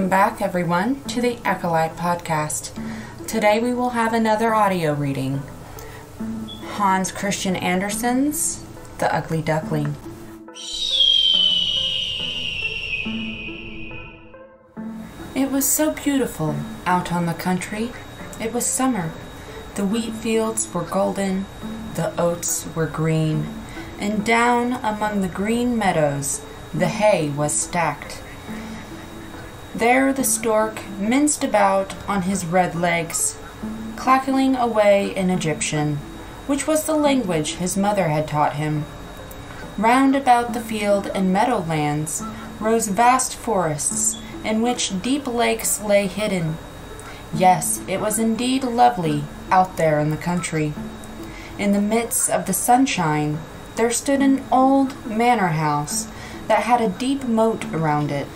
Welcome back, everyone, to the Acolyte Podcast. Today we will have another audio reading. Hans Christian Andersen's The Ugly Duckling. It was so beautiful out on the country. It was summer. The wheat fields were golden, the oats were green, and down among the green meadows the hay was stacked. There the stork minced about on his red legs, cackling away in Egyptian, which was the language his mother had taught him. Round about the field and meadowlands rose vast forests, in which deep lakes lay hidden. Yes, it was indeed lovely out there in the country. In the midst of the sunshine there stood an old manor house that had a deep moat around it.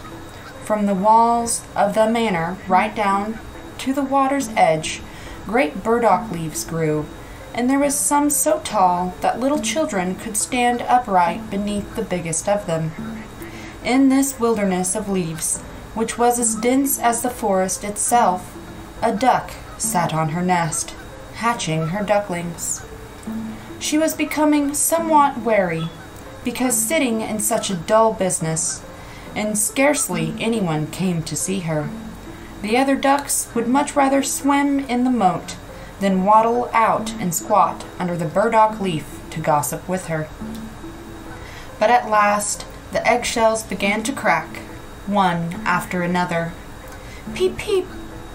From the walls of the manor right down to the water's edge, great burdock leaves grew, and there was some so tall that little children could stand upright beneath the biggest of them. In this wilderness of leaves, which was as dense as the forest itself, a duck sat on her nest, hatching her ducklings. She was becoming somewhat weary, because sitting in such a dull business, and scarcely anyone came to see her. The other ducks would much rather swim in the moat than waddle out and squat under the burdock leaf to gossip with her. But at last the eggshells began to crack, one after another. "Peep, peep,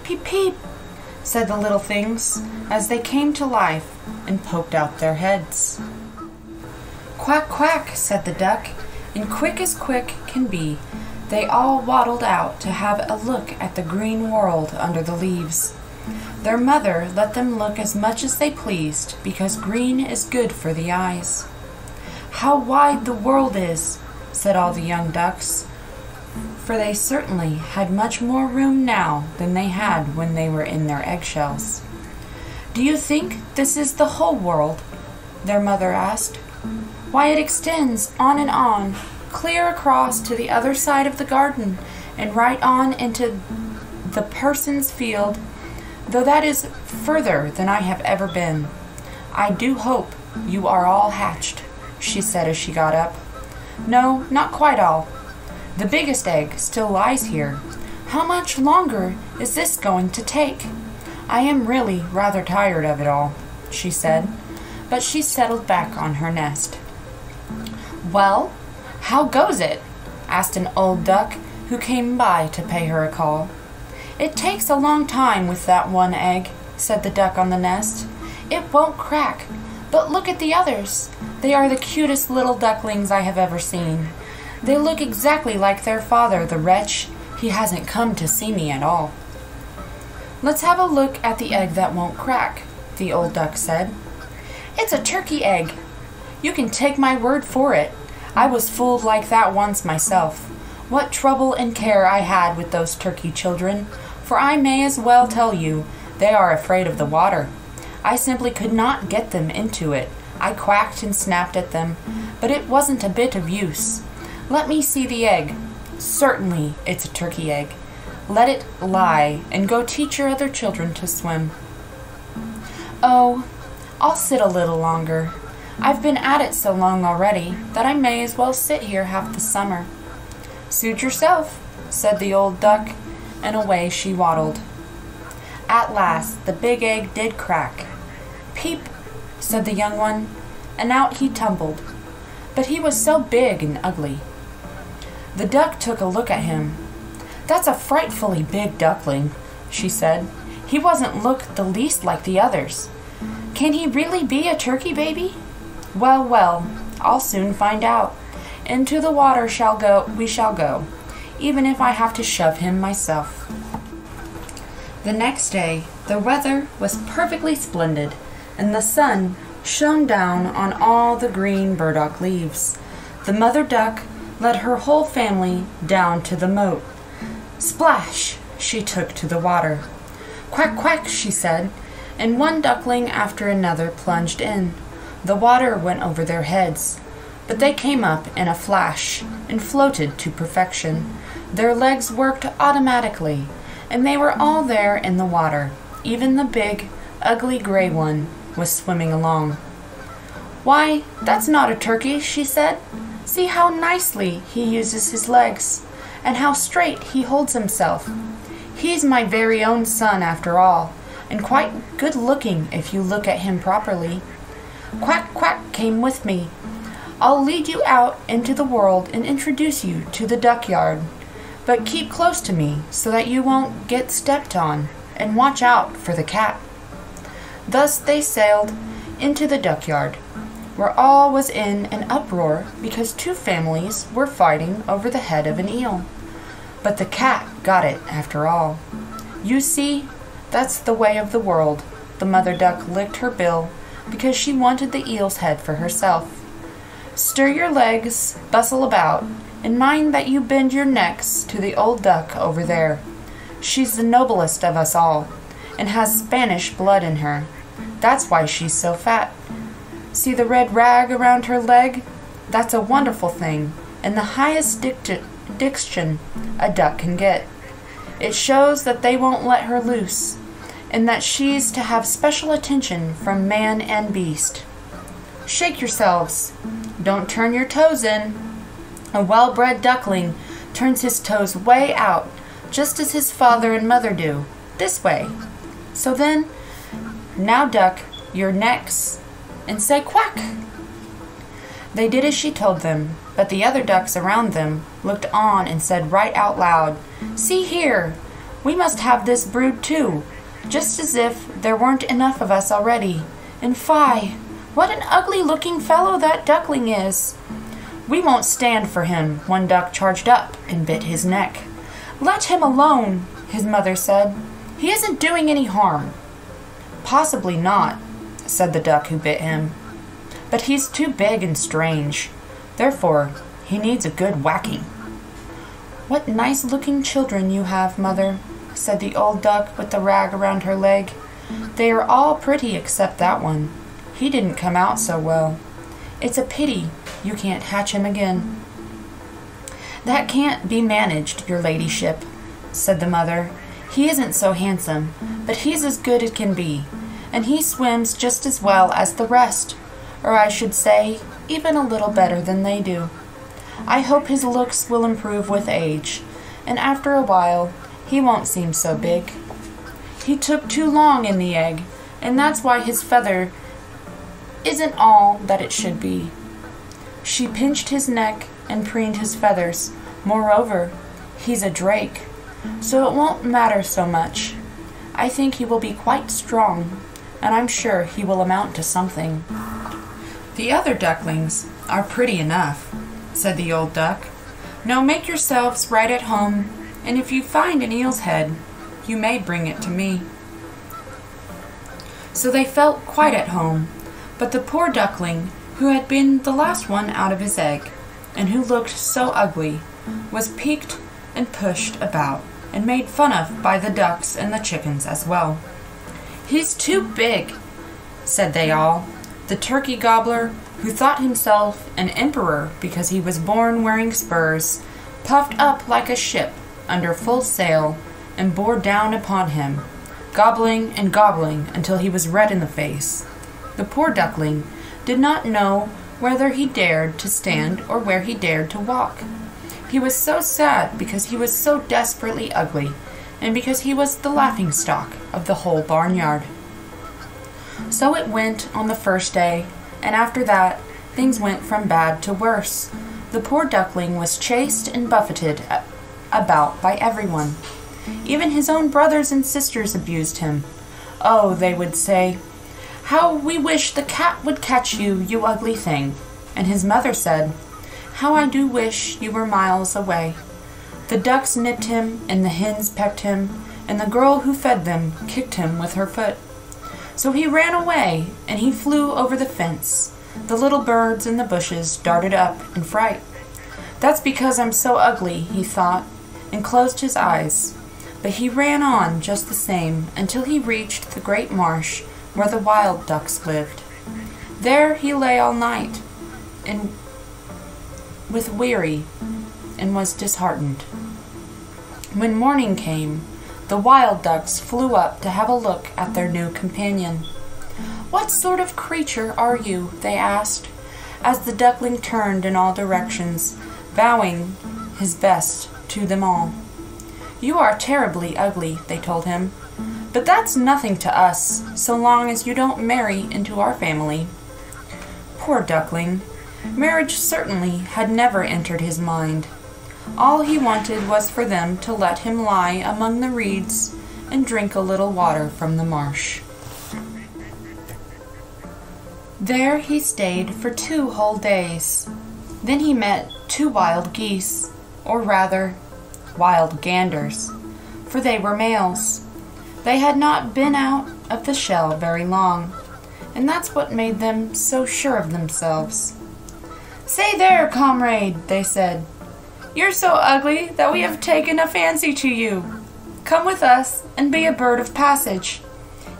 peep, peep," said the little things as they came to life and poked out their heads. "Quack, quack," said the duck, and quick as quick can be, they all waddled out to have a look at the green world under the leaves. Their mother let them look as much as they pleased, because green is good for the eyes. "How wide the world is," said all the young ducks, for they certainly had much more room now than they had when they were in their eggshells. "Do you think this is the whole world?" their mother asked. "Why, it extends on and on, clear across to the other side of the garden, and right on into the parson's field, though that is further than I have ever been. I do hope you are all hatched," she said as she got up. "No, not quite all. The biggest egg still lies here. How much longer is this going to take? I am really rather tired of it all," she said, but she settled back on her nest. "Well, how goes it?" asked an old duck who came by to pay her a call. "It takes a long time with that one egg," said the duck on the nest. "It won't crack, but look at the others. They are the cutest little ducklings I have ever seen. They look exactly like their father, the wretch. He hasn't come to see me at all." "Let's have a look at the egg that won't crack," the old duck said. "It's a turkey egg. You can take my word for it. I was fooled like that once myself. What trouble and care I had with those turkey children, for I may as well tell you, they are afraid of the water. I simply could not get them into it. I quacked and snapped at them, but it wasn't a bit of use. Let me see the egg. Certainly it's a turkey egg. Let it lie, and go teach your other children to swim." "Oh, I'll sit a little longer. I've been at it so long already that I may as well sit here half the summer." "Suit yourself," said the old duck, and away she waddled. At last the big egg did crack. "Peep," said the young one, and out he tumbled. But he was so big and ugly. The duck took a look at him. "That's a frightfully big duckling," she said. "He doesn't look the least like the others. Can he really be a turkey baby? Well, well, I'll soon find out. Into the water we shall go, even if I have to shove him myself." The next day the weather was perfectly splendid, and the sun shone down on all the green burdock leaves. The mother duck led her whole family down to the moat. Splash! She took to the water. "Quack, quack," she said, and one duckling after another plunged in. The water went over their heads, but they came up in a flash and floated to perfection. Their legs worked automatically, and they were all there in the water. Even the big, ugly gray one was swimming along. "Why, that's not a turkey," she said. "See how nicely he uses his legs, and how straight he holds himself. He's my very own son after all, and quite good looking if you look at him properly. Quack, quack came with me. I'll lead you out into the world and introduce you to the duck yard. But keep close to me so that you won't get stepped on, and watch out for the cat." Thus they sailed into the duck yard, where all was in an uproar because two families were fighting over the head of an eel. But the cat got it after all. You see, that's the way of the world. The mother duck licked her bill because she wanted the eel's head for herself. "Stir your legs, bustle about, and mind that you bend your necks to the old duck over there. She's the noblest of us all, and has Spanish blood in her. That's why she's so fat. See the red rag around her leg? That's a wonderful thing, and the highest diction a duck can get. It shows that they won't let her loose, and that she's to have special attention from man and beast. Shake yourselves. Don't turn your toes in. A well-bred duckling turns his toes way out, just as his father and mother do, this way. So then, now duck your necks and say quack." They did as she told them, but the other ducks around them looked on and said right out loud, "See here, we must have this brood too, just as if there weren't enough of us already. And fie, what an ugly-looking fellow that duckling is!" "We won't stand for him," one duck charged up and bit his neck. "Let him alone," his mother said. "He isn't doing any harm." "Possibly not," said the duck who bit him. "But he's too big and strange. Therefore, he needs a good whacking." "What nice-looking children you have, mother," said the old duck with the rag around her leg. "They are all pretty except that one. He didn't come out so well. It's a pity you can't hatch him again." "That can't be managed, your ladyship," said the mother. "He isn't so handsome, but he's as good as can be, and he swims just as well as the rest, or I should say, even a little better than they do. I hope his looks will improve with age, and after a while he won't seem so big. He took too long in the egg, and that's why his feather isn't all that it should be." She pinched his neck and preened his feathers. "Moreover, he's a drake, so it won't matter so much. I think he will be quite strong, and I'm sure he will amount to something." "The other ducklings are pretty enough," said the old duck. "Now make yourselves right at home, and if you find an eel's head, you may bring it to me." So they felt quite at home, but the poor duckling, who had been the last one out of his egg, and who looked so ugly, was piqued and pushed about, and made fun of by the ducks and the chickens as well. "He's too big," said they all. The turkey gobbler, who thought himself an emperor because he was born wearing spurs, puffed up like a ship under full sail and bore down upon him, gobbling and gobbling until he was red in the face. The poor duckling did not know whether he dared to stand or where he dared to walk. He was so sad because he was so desperately ugly, and because he was the laughing-stock of the whole barnyard. So it went on the first day, and after that things went from bad to worse. The poor duckling was chased and buffeted about by everyone. Even his own brothers and sisters abused him. "Oh," they would say, "how we wish the cat would catch you, you ugly thing." And his mother said, "How I do wish you were miles away." The ducks nipped him, and the hens pecked him, and the girl who fed them kicked him with her foot. So he ran away, and he flew over the fence. The little birds in the bushes darted up in fright. "That's because I'm so ugly," he thought, and closed his eyes. But he ran on just the same until he reached the great marsh where the wild ducks lived. There he lay all night, and with weary, and was disheartened. When morning came, the wild ducks flew up to have a look at their new companion. "What sort of creature are you?" they asked, as the duckling turned in all directions, bowing his best to them all. "You are terribly ugly," they told him, "but that's nothing to us, so long as you don't marry into our family." Poor duckling! Marriage certainly had never entered his mind. All he wanted was for them to let him lie among the reeds and drink a little water from the marsh. There he stayed for 2 whole days. Then he met 2 wild geese, or rather, wild ganders, for they were males. They had not been out of the shell very long, and that's what made them so sure of themselves. "Say there, comrade," they said, "you're so ugly that we have taken a fancy to you. Come with us and be a bird of passage.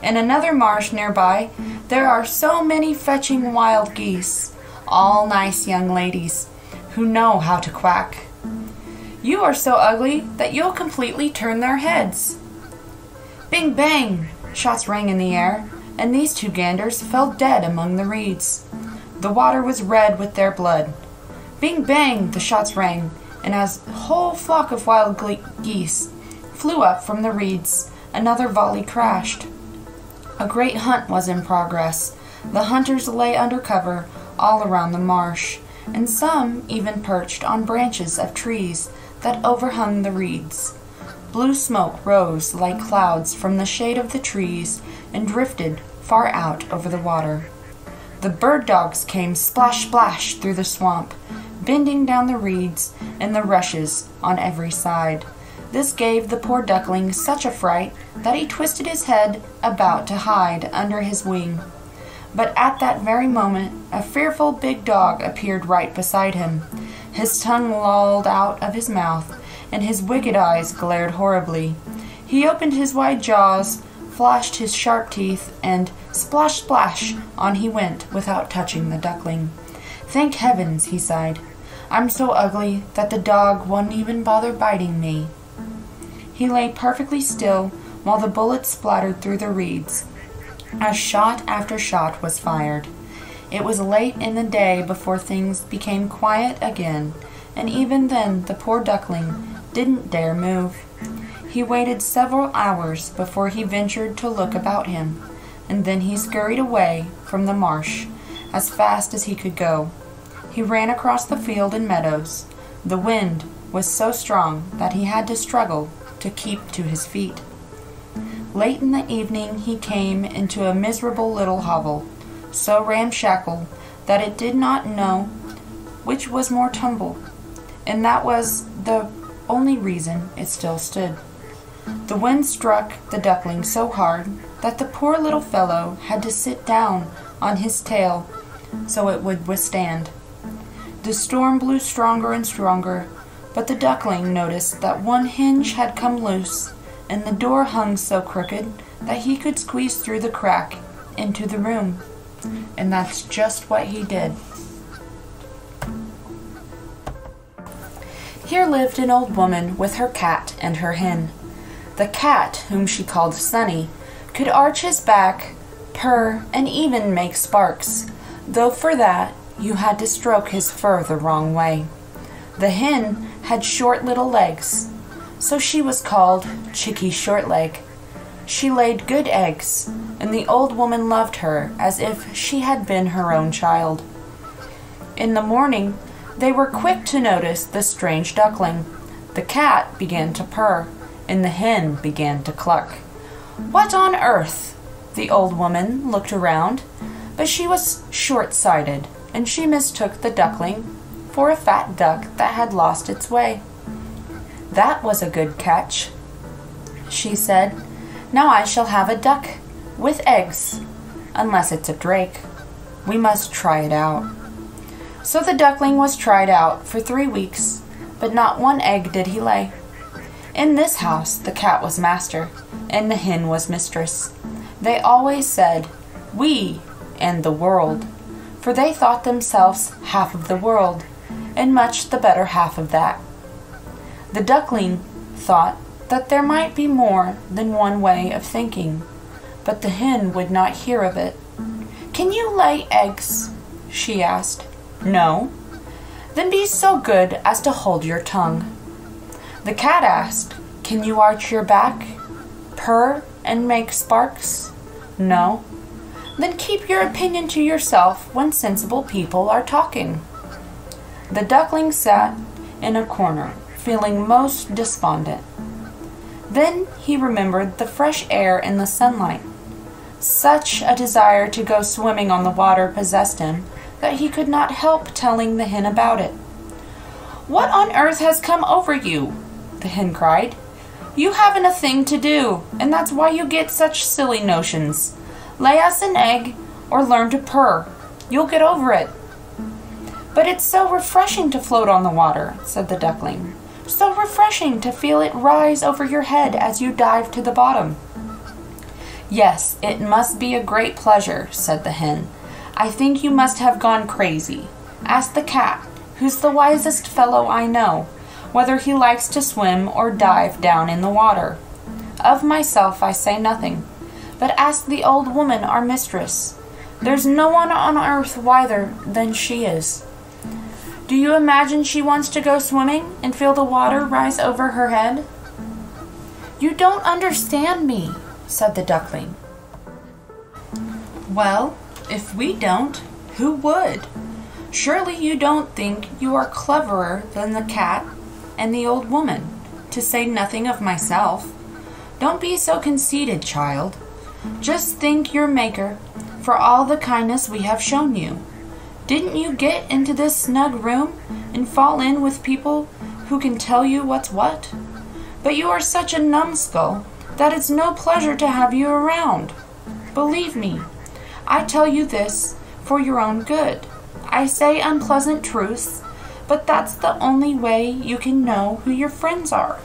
In another marsh nearby, there are so many fetching wild geese, all nice young ladies, who know how to quack. You are so ugly that you'll completely turn their heads." Bing bang! Shots rang in the air, and these 2 ganders fell dead among the reeds. The water was red with their blood. Bing bang! The shots rang, and as a whole flock of wild geese flew up from the reeds, another volley crashed. A great hunt was in progress. The hunters lay under cover all around the marsh, and some even perched on branches of trees that overhung the reeds. Blue smoke rose like clouds from the shade of the trees and drifted far out over the water. The bird dogs came splash splash through the swamp, bending down the reeds and the rushes on every side. This gave the poor duckling such a fright that he twisted his head about to hide under his wing. But at that very moment, a fearful big dog appeared right beside him. His tongue lolled out of his mouth, and his wicked eyes glared horribly. He opened his wide jaws, flashed his sharp teeth, and splash, splash, on he went without touching the duckling. "Thank heavens," he sighed. "I'm so ugly that the dog won't even bother biting me." He lay perfectly still while the bullets splattered through the reeds, as shot after shot was fired. It was late in the day before things became quiet again, and even then the poor duckling didn't dare move. He waited several hours before he ventured to look about him, and then he scurried away from the marsh as fast as he could go. He ran across the field and meadows. The wind was so strong that he had to struggle to keep to his feet. Late in the evening he came into a miserable little hovel, so ramshackle that it did not know which was more tumble, and that was the only reason it still stood. The wind struck the duckling so hard that the poor little fellow had to sit down on his tail so it would withstand. The storm blew stronger and stronger, but the duckling noticed that one hinge had come loose, and the door hung so crooked that he could squeeze through the crack into the room. And that's just what he did. Here lived an old woman with her cat and her hen. The cat, whom she called Sunny, could arch his back, purr, and even make sparks, though for that you had to stroke his fur the wrong way. The hen had short little legs, so she was called Chickie Shortleg. She laid good eggs, and the old woman loved her as if she had been her own child. In the morning, they were quick to notice the strange duckling. The cat began to purr, and the hen began to cluck. What on earth? The old woman looked around, but she was short-sighted, and she mistook the duckling for a fat duck that had lost its way. That was a good catch, she said. Now I shall have a duck with eggs, unless it's a drake. We must try it out. So the duckling was tried out for 3 weeks, but not one egg did he lay. In this house the cat was master, and the hen was mistress. They always said, "we" and "the world," for they thought themselves half of the world, and much the better half of that. The duckling thought that there might be more than one way of thinking, but the hen would not hear of it. "Can you lay eggs?" she asked. "No." "Then be so good as to hold your tongue." The cat asked, "Can you arch your back, purr, and make sparks?" "No." "Then keep your opinion to yourself when sensible people are talking." The duckling sat in a corner, feeling most despondent. Then he remembered the fresh air and the sunlight. Such a desire to go swimming on the water possessed him that he could not help telling the hen about it. "What on earth has come over you?" the hen cried. "You haven't a thing to do, and that's why you get such silly notions. Lay us an egg or learn to purr. You'll get over it." "But it's so refreshing to float on the water," said the duckling. "So refreshing to feel it rise over your head as you dive to the bottom." "Yes, it must be a great pleasure," said the hen. "I think you must have gone crazy. Ask the cat, who's the wisest fellow I know, whether he likes to swim or dive down in the water. Of myself I say nothing, but ask the old woman, our mistress. There's no one on earth wiser than she is. Do you imagine she wants to go swimming and feel the water rise over her head?" "You don't understand me," said the duckling. "Well, if we don't, who would? Surely you don't think you are cleverer than the cat and the old woman, to say nothing of myself. Don't be so conceited, child. Just thank your Maker for all the kindness we have shown you. Didn't you get into this snug room and fall in with people who can tell you what's what? But you are such a numbskull that it's no pleasure to have you around. Believe me, I tell you this for your own good. I say unpleasant truths, but that's the only way you can know who your friends are.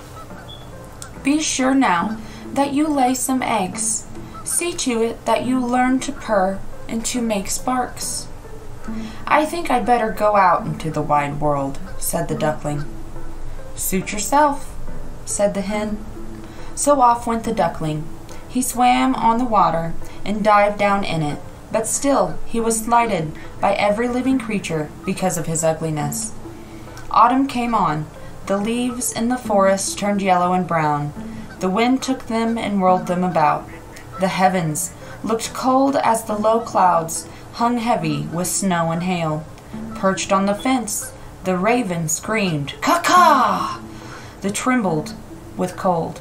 Be sure now that you lay some eggs. See to it that you learn to purr and to make sparks." "I think I'd better go out into the wide world," said the duckling. "Suit yourself," said the hen. So off went the duckling. He swam on the water and dived down in it, but still he was slighted by every living creature because of his ugliness. Autumn came on. The leaves in the forest turned yellow and brown. The wind took them and whirled them about. The heavens looked cold as the low clouds hung heavy with snow and hail. Perched on the fence, the raven screamed, "Caw-caw!" They trembled with cold.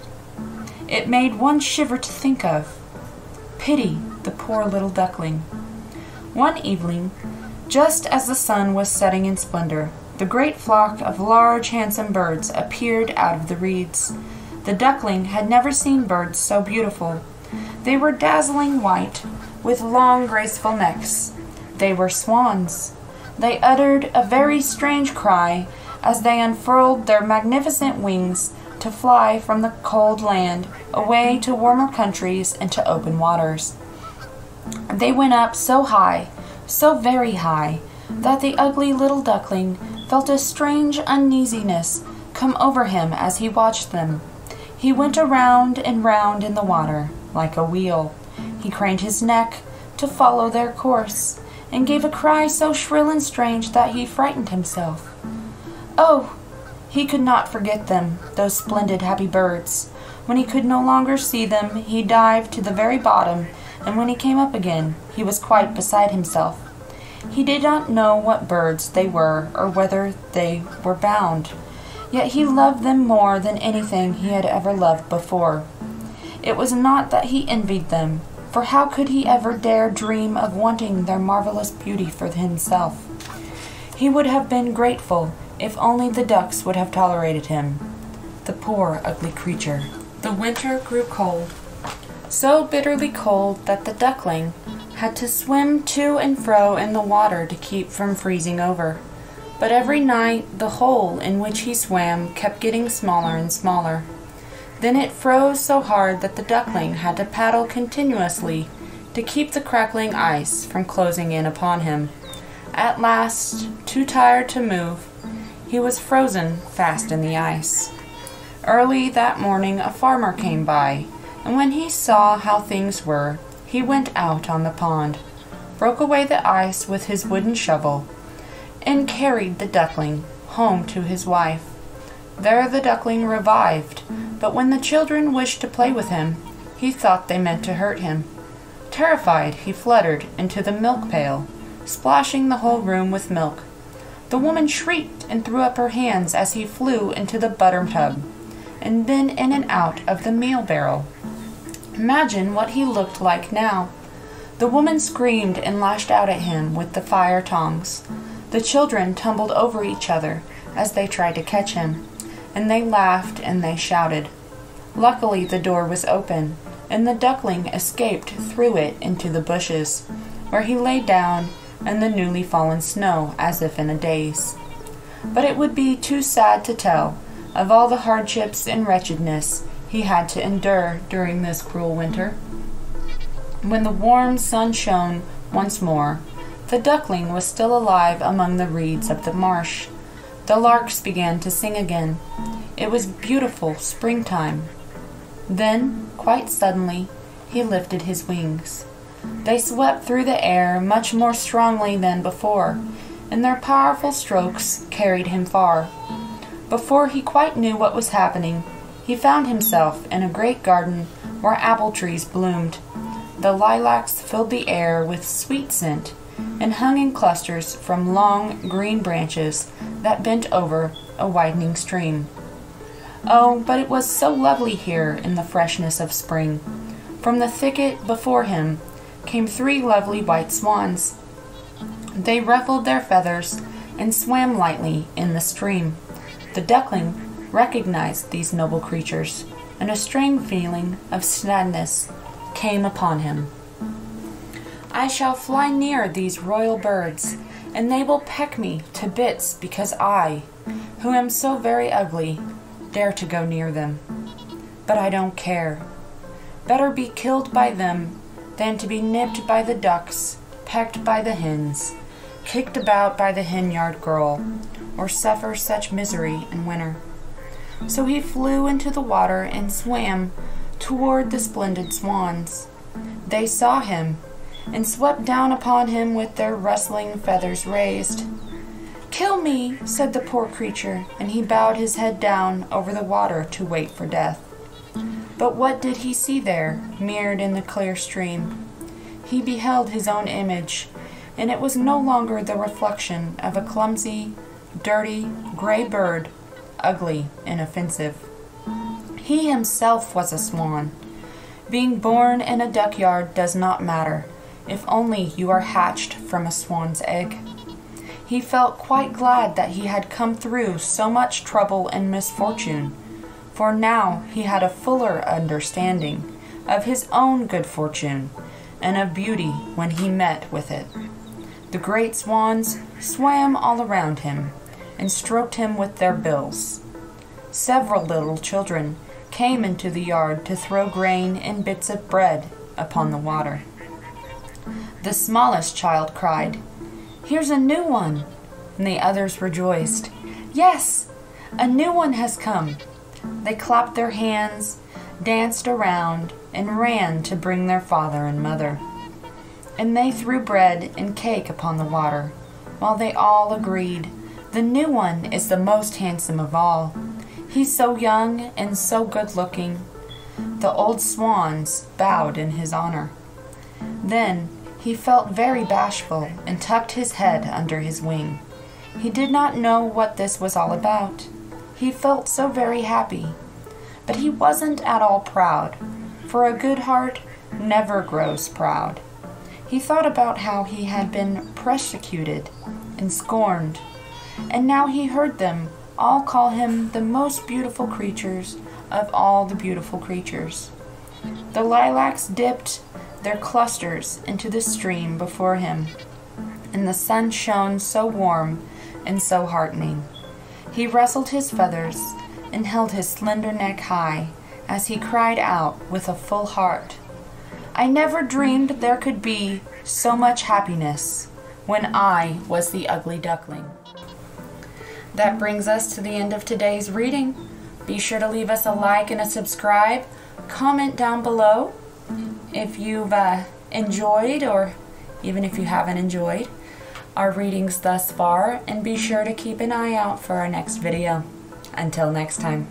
It made one shiver to think of. Pity the poor little duckling. One evening, just as the sun was setting in splendor, the great flock of large, handsome birds appeared out of the reeds. The duckling had never seen birds so beautiful. They were dazzling white, with long, graceful necks. They were swans. They uttered a very strange cry as they unfurled their magnificent wings to fly from the cold land away to warmer countries and to open waters. They went up so high, so very high, that the ugly little duckling felt a strange uneasiness come over him as he watched them. He went around and round in the water, like a wheel. He craned his neck to follow their course, and gave a cry so shrill and strange that he frightened himself. Oh, he could not forget them, those splendid happy birds. When he could no longer see them, he dived to the very bottom, and when he came up again, he was quite beside himself. He did not know what birds they were, or whither they were bound. Yet he loved them more than anything he had ever loved before. It was not that he envied them, for how could he ever dare dream of wanting their marvelous beauty for himself? He would have been grateful if only the ducks would have tolerated him. The poor, ugly creature. The winter grew cold, so bitterly cold that the duckling had to swim to and fro in the water to keep from freezing over. But every night the hole in which he swam kept getting smaller and smaller. Then it froze so hard that the duckling had to paddle continuously to keep the crackling ice from closing in upon him. At last, too tired to move, he was frozen fast in the ice. Early that morning a farmer came by, and when he saw how things were, he went out on the pond, broke away the ice with his wooden shovel, and carried the duckling home to his wife. There the duckling revived, but when the children wished to play with him, he thought they meant to hurt him. Terrified, he fluttered into the milk pail, splashing the whole room with milk. The woman shrieked and threw up her hands as he flew into the butter tub, and then in and out of the meal barrel. Imagine what he looked like now. The woman screamed and lashed out at him with the fire tongs. The children tumbled over each other as they tried to catch him, and they laughed and they shouted. Luckily the door was open, and the duckling escaped through it into the bushes, where he lay down in the newly fallen snow as if in a daze. But it would be too sad to tell of all the hardships and wretchedness he had to endure during this cruel winter. When the warm sun shone once more, the duckling was still alive among the reeds of the marsh. The larks began to sing again. It was beautiful springtime. Then, quite suddenly, he lifted his wings. They swept through the air much more strongly than before, and their powerful strokes carried him far. Before he quite knew what was happening, he found himself in a great garden where apple trees bloomed. The lilacs filled the air with sweet scent and hung in clusters from long green branches that bent over a widening stream. Oh, but it was so lovely here in the freshness of spring. From the thicket before him came 3 lovely white swans. They ruffled their feathers and swam lightly in the stream. The duckling recognized these noble creatures, and a strange feeling of sadness came upon him. I shall fly near these royal birds, and they will peck me to bits because I, who am so very ugly, dare to go near them. But I don't care. Better be killed by them than to be nipped by the ducks, pecked by the hens, kicked about by the hen-yard girl, or suffer such misery in winter. So he flew into the water and swam toward the splendid swans. They saw him and swept down upon him with their rustling feathers raised. "Kill me," said the poor creature, and he bowed his head down over the water to wait for death. But what did he see there, mirrored in the clear stream? He beheld his own image, and it was no longer the reflection of a clumsy, dirty, gray bird, ugly and offensive. He himself was a swan. Being born in a duckyard does not matter, if only you are hatched from a swan's egg. He felt quite glad that he had come through so much trouble and misfortune, for now he had a fuller understanding of his own good fortune and of beauty when he met with it. The great swans swam all around him and stroked him with their bills. Several little children came into the yard to throw grain and bits of bread upon the water. The smallest child cried, "Here's a new one!" And the others rejoiced. "Yes, a new one has come!" They clapped their hands, danced around, and ran to bring their father and mother. And they threw bread and cake upon the water, while they all agreed, "The new one is the most handsome of all. He's so young and so good-looking." The old swans bowed in his honor. Then he felt very bashful and tucked his head under his wing. He did not know what this was all about. He felt so very happy. But he wasn't at all proud, for a good heart never grows proud. He thought about how he had been persecuted and scorned, and now he heard them all call him the most beautiful creatures of all the beautiful creatures. The lilacs dipped their clusters into the stream before him, and the sun shone so warm and so heartening. He rustled his feathers and held his slender neck high as he cried out with a full heart, "I never dreamed there could be so much happiness when I was the ugly duckling." That brings us to the end of today's reading. Be sure to leave us a like and a subscribe. Comment down below if you've enjoyed, or even if you haven't enjoyed, our readings thus far, and be sure to keep an eye out for our next video. Until next time.